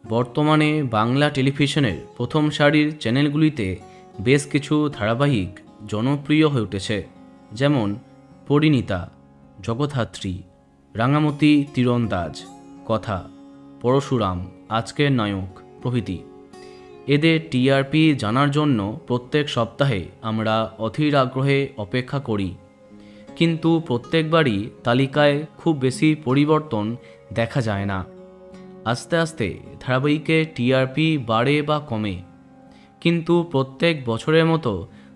বর্তমানে বাংলা টেলিভিশনের প্রথম সারির চ্যানেলগুলিতে বেশ কিছু ধারাবাহিক জনপ্রিয় হয়ে উঠেছে, যেমন পরিণীতা, জগদ্ধাত্রী, রাঙামতি তীরন্দাজ, কথা, পরশুরাম, আজকের নায়ক প্রভৃতি। এদের টিআরপি জানার জন্য প্রত্যেক সপ্তাহে আমরা অধীর আগ্রহে অপেক্ষা করি, কিন্তু প্রত্যেকবারই তালিকায় খুব বেশি পরিবর্তন দেখা যায় না। আস্তে আস্তে ধারাবাহিকের টিআরপি বাড়ে বা কমে, কিন্তু প্রত্যেক বছরের মতো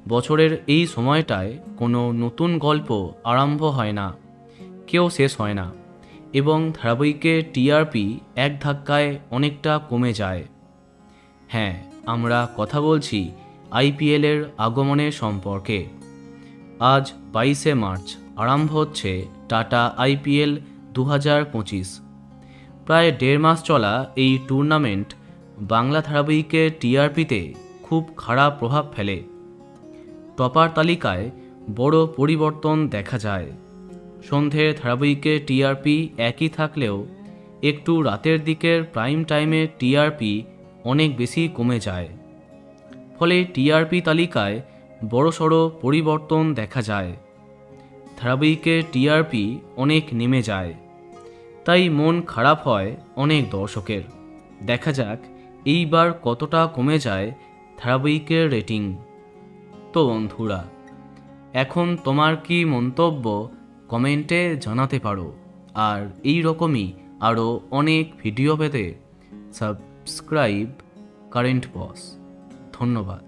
বছরের এই সময়টায় কোনো নতুন গল্প আরম্ভ হয় না, কেউ শেষ হয় না, এবং ধারাবাহিকের টিআরপি এক ধাক্কায় অনেকটা কমে যায়। হ্যাঁ, আমরা কথা বলছি আইপিএলের আগমনের সম্পর্কে। আজ 22শে মার্চ আরম্ভ হচ্ছে টাটা আইপিএল 2025। প্রায় 1.5 মাস চলা এই টুর্নামেন্ট বাংলা ধারাবাহিকের টিআরপিতে খুব খারাপ প্রভাব ফেলে। টপার তালিকায় বড় পরিবর্তন দেখা যায়। সন্ধ্যের ধারাবাহিকের টিআরপি একই থাকলেও একটু রাতের দিকের প্রাইম টাইমের টিআরপি অনেক বেশি কমে যায়। ফলে টিআরপি তালিকায় বড়সড় পরিবর্তন দেখা যায়। ধারাবাহিকের টিআরপি অনেক নেমে যায়, তাই মন খারাপ হয় অনেক দর্শকের। দেখা যাক এইবার কতটা কমে যায় ধারাবাহিকের রেটিং। তো বন্ধুরা, এখন তোমার কি মন্তব্য কমেন্টে জানাতে পারো। আর এই রকমই আরও অনেক ভিডিও পেতে সাবস্ক্রাইব কারেন্ট বস। ধন্যবাদ।